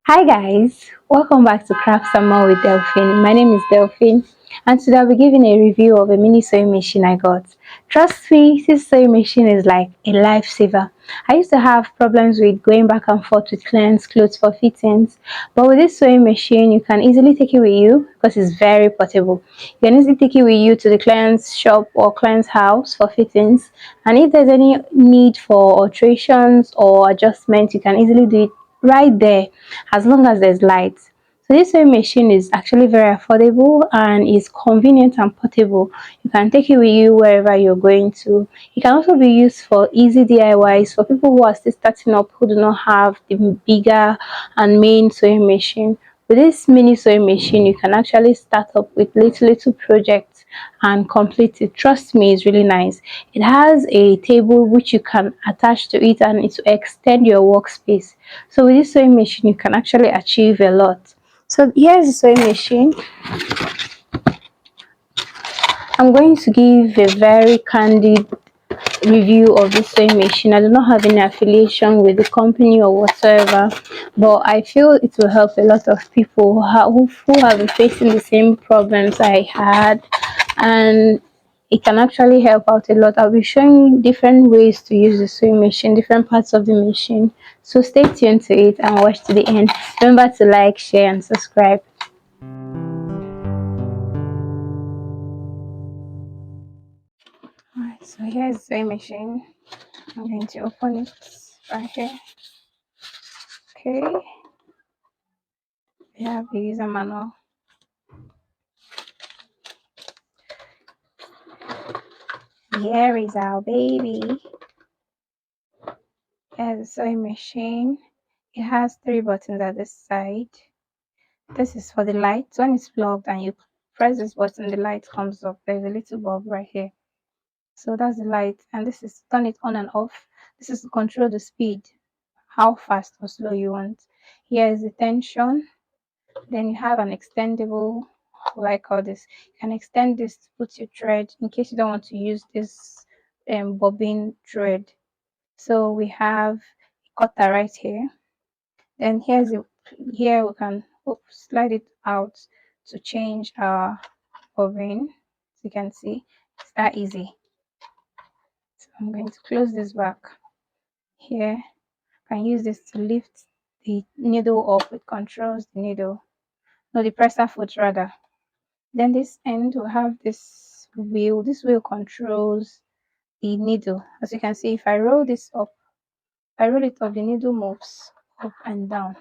Hi guys, welcome back to Craft Some More with Delphine. My name is Delphine and today I'll be giving a review of a mini sewing machine I got. Trust me, this sewing machine is like a lifesaver. I used to have problems with going back and forth with clients' clothes for fittings, but with this sewing machine you can easily take it with you because it's very portable. You can easily take it with you to the client's shop or client's house for fittings, and if there's any need for alterations or adjustments you can easily do it right there as long as there's light. So this sewing machine is actually very affordable and is convenient and portable. You can take it with you wherever you're going to. It can also be used for easy DIYs for people who are still starting up who do not have the bigger and main sewing machine. With this mini sewing machine, you can actually start up with little projects and complete it. Trust me, it's really nice. It has a table which you can attach to it and it will extend your workspace. So with this sewing machine, you can actually achieve a lot. So here's the sewing machine. I'm going to give a very candid review of this sewing machine. I do not have any affiliation with the company or whatsoever, but I feel it will help a lot of people who have been facing the same problems I had, and it can actually help out a lot. I'll be showing you different ways to use the sewing machine, different parts of the machine. So stay tuned to it and watch to the end. Remember to like, share, and subscribe. Alright, so here's the sewing machine. I'm going to open it right here. Okay, we have the user manual. Here is our baby. Here's the sewing machine. It has three buttons at this side. This is for the light. When it's plugged and you press this button, the light comes up. There's a little bulb right here. So that's the light. And this is turn it on and off. This is to control the speed, how fast or slow you want. Here is the tension. Then you have an extendable, what do I call this? You can extend this to put your thread in case you don't want to use this bobbin thread. So we have cutter right here. Then here we can slide it out to change our bobbin. As you can see, it's that easy. So I'm going to close this back. Here, I can use this to lift the needle up. It controls the needle, no, the presser foot rather. Then this end will have this wheel. This wheel controls the needle. As you can see, if I roll this up, I roll it up, the needle moves up and down.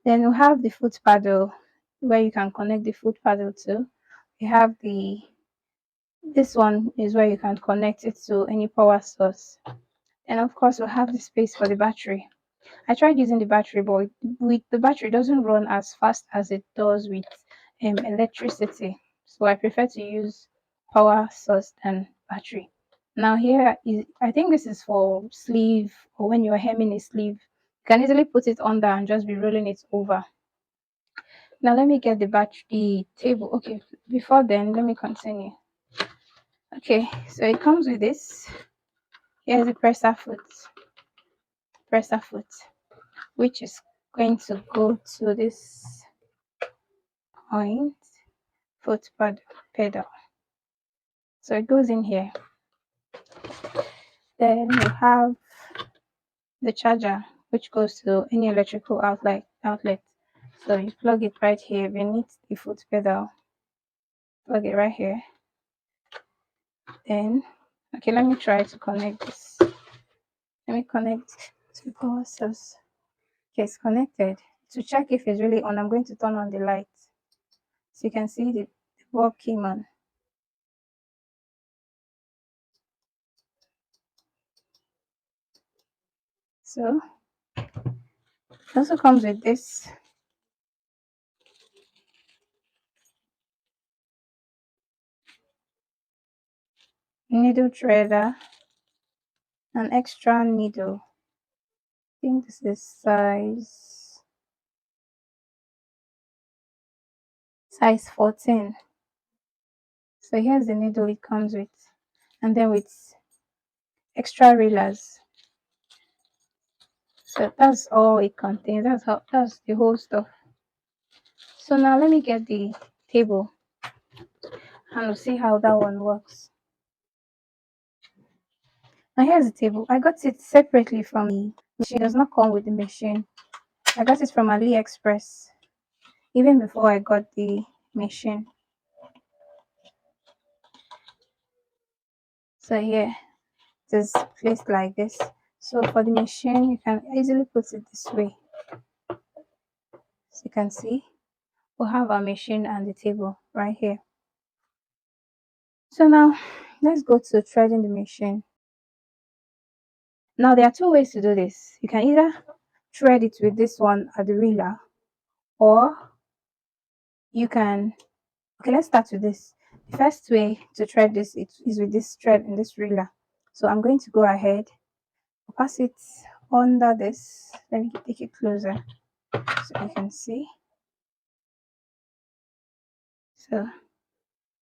Then we have the foot paddle where you can connect the foot paddle to. We have this one is where you can connect it to any power source. And of course we have the space for the battery. I tried using the battery, but with the battery it doesn't run as fast as it does with electricity. So I prefer to use power source than battery. Now here is, I think this is for sleeve or when you're hemming a sleeve. You can easily put it under and just be rolling it over. Now let me get the table. Okay, before then, let me continue. Okay, so it comes with this. Here's the presser foot, which is going to go to this point, pedal. So it goes in here. Then you have the charger, which goes to any electrical outlet. So you plug it right here beneath the foot pedal. Plug it right here. Then, okay, let me try to connect this. Let me connect to the power source. Okay, it's connected. To check if it's really on, I'm going to turn on the light. So you can see the bulb came on. So it also comes with this needle threader, an extra needle. I think this is size 14. So here's the needle it comes with, and then with extra reelers. So that's all it contains. That's the whole stuff. So now let me get the table and we'll see how that one works. Now here's the table. I got it separately from the machine. It does not come with the machine. I got it from AliExpress even before I got the machine. So here it is placed like this. So for the machine, you can easily put it this way. As you can see, we'll have our machine and the table right here. So now let's go to threading the machine. Now there are two ways to do this. You can either thread it with this one at the reeler, or you can, okay, let's start with this. The first way to thread this is with this thread in this reeler. So I'm going to go ahead, pass it under this. Let me take it closer so you can see. So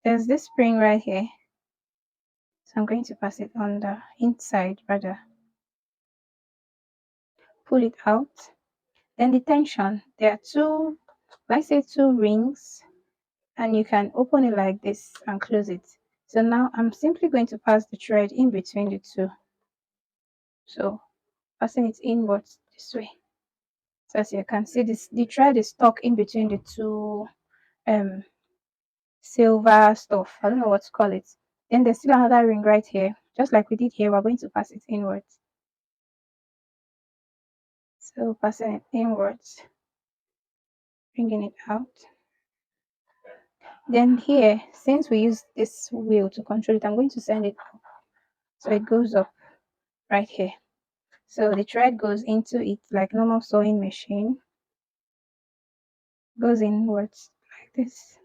there's this spring right here. So I'm going to pass it under, inside rather. Pull it out. Then the tension, there are two, let's say two rings, and you can open it like this and close it. So now I'm simply going to pass the thread in between the two. So passing it inwards this way. So as you can see, the thread is stuck in between the two um silver stuff. I don't know what to call it. Then there's still another ring right here. Just like we did here, we're going to pass it inwards. So passing it inwards, bringing it out. Then here, since we use this wheel to control it, I'm going to send it up. So it goes up right here. So the thread goes into it like normal sewing machine. Goes inwards like this.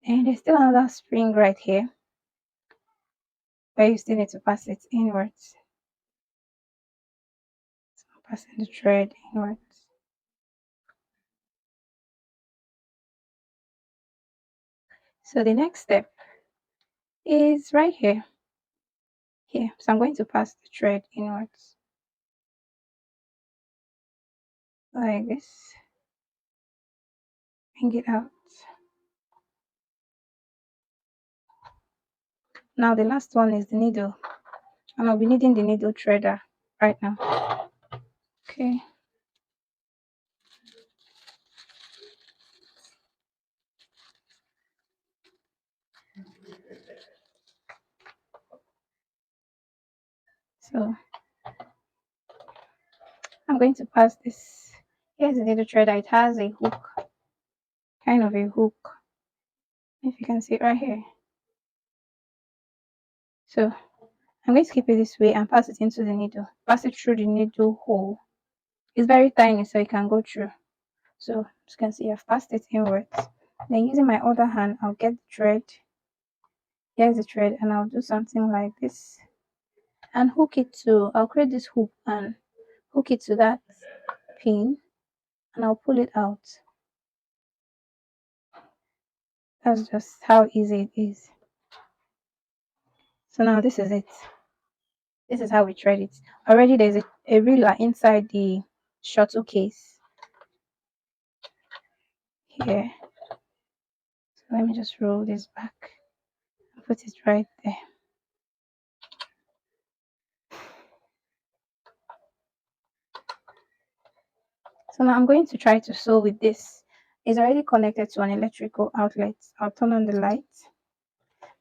And there's still another spring right here where you still need to pass it inwards. So I'm passing the thread inwards. So the next step is right here. Here. So I'm going to pass the thread inwards like this. Bring it out. Now the last one is the needle. And I'll be needing the needle threader right now. Okay. So I'm going to pass this. Here's the needle threader. It has a hook, kind of a hook. If you can see it right here. So I'm going to keep it this way and pass it into the needle. Pass it through the needle hole. It's very tiny, so it can go through. So as you can see, I've passed it inwards. Then using my other hand, I'll get the thread. Here's the thread, and I'll do something like this and hook it to. I'll create this hook and hook it to that pin, and I'll pull it out. That's just how easy it is. So now this is it. This is how we thread it. Already there's a ruler inside the shuttle case here. So let me just roll this back and put it right there. So now I'm going to try to sew with this. It's already connected to an electrical outlet. I'll turn on the light.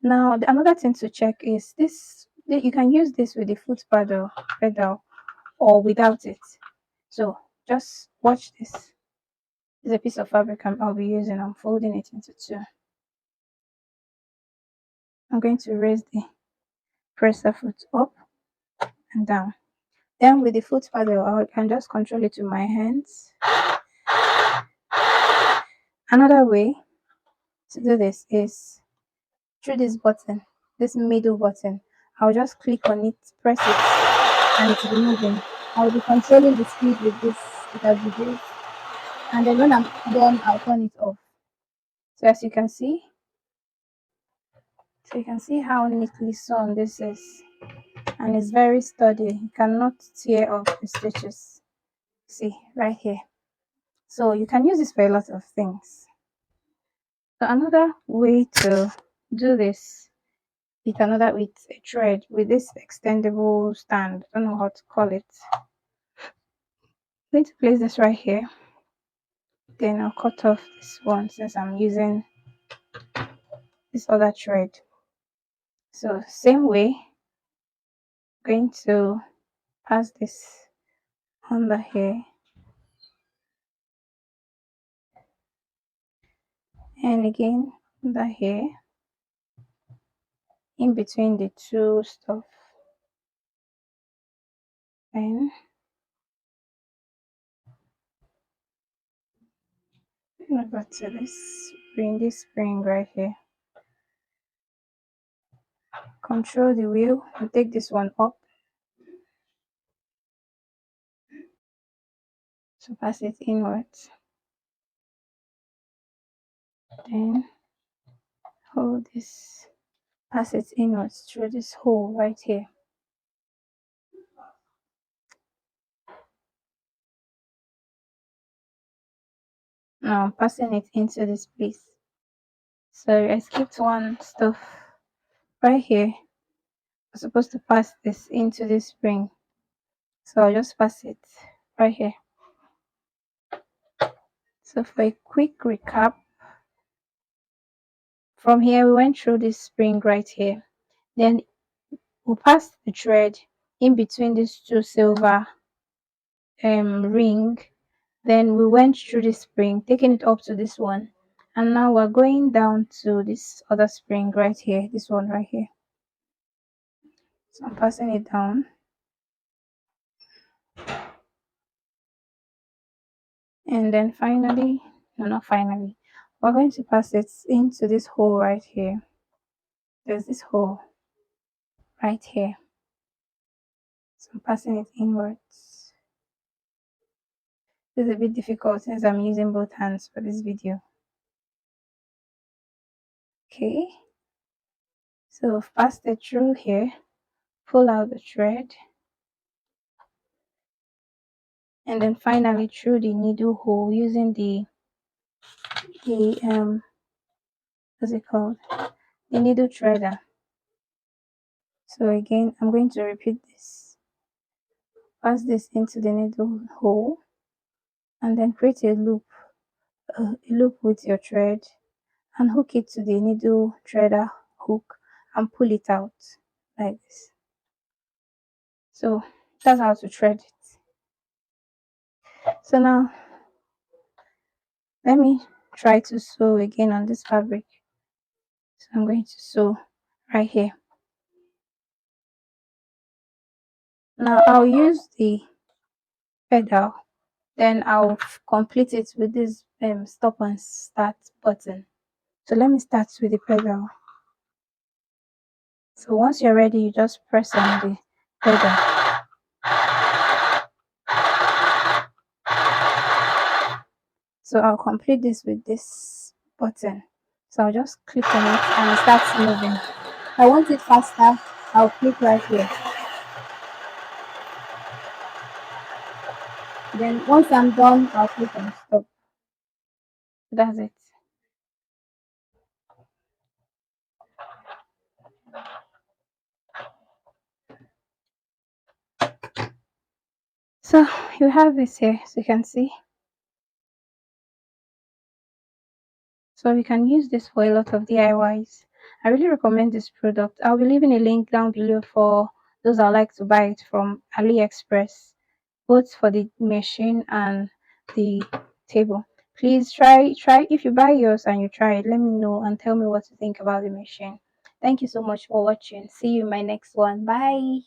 Now another thing to check is this. You can use this with the foot pedal or without it. So just watch this. This is a piece of fabric I'll be using. I'm folding it into two. I'm going to raise the presser foot up and down. Then with the foot pedal, I can just control it with my hands. Another way to do this is through this button, this middle button. I'll just click on it, press it, and it's moving. I'll be controlling the speed with this, it has reduced. And then when I'm done, I'll turn it off. So as you can see, So you can see how neatly sewn this is, and it's very sturdy. You cannot tear off the stitches. See right here. So you can use this for a lot of things. So another way to do this with another with a thread with this extendable stand. I don't know how to call it. I'm going to place this right here. Then I'll cut off this one since I'm using this other thread. So same way, going to pass this under here, and again under here, in between the two stuff, and over to this spring right here. Control the wheel and take this one up. So pass it inwards. Then hold this, pass it inwards through this hole right here. Now I'm passing it into this place. So I skipped one stuff right here. I'm supposed to pass this into this spring. So I'll just pass it right here. So for a quick recap, from here we went through this spring right here. Then we passed the thread in between these two silver ring. Then we went through this spring, taking it up to this one. And now we're going down to this other spring right here, this one right here. So I'm passing it down. And then finally, no, not finally, we're going to pass it into this hole right here. There's this hole right here. So I'm passing it inwards. This is a bit difficult since I'm using both hands for this video. Okay, so I've passed it through here, pull out the thread, and then finally through the needle hole using the what's it called, the needle threader. So again, I'm going to repeat this. Pass this into the needle hole, and then create a loop with your thread, and hook it to the needle threader hook and pull it out like this. So that's how to thread it. So now let me try to sew again on this fabric. So I'm going to sew right here. Now I'll use the pedal, then I'll complete it with this stop and start button. So let me start with the pedal. So once you're ready, you just press on the pedal. So I'll complete this with this button. So I'll just click on it and it starts moving. If I want it faster, I'll click right here. Then once I'm done, I'll click on stop. That's it. So you have this here, so you can see. So we can use this for a lot of DIYs. I really recommend this product. I'll be leaving a link down below for those that like to buy it from AliExpress, both for the machine and the table. Please try if you buy yours and you try it, let me know and tell me what you think about the machine. Thank you so much for watching. See you in my next one. Bye.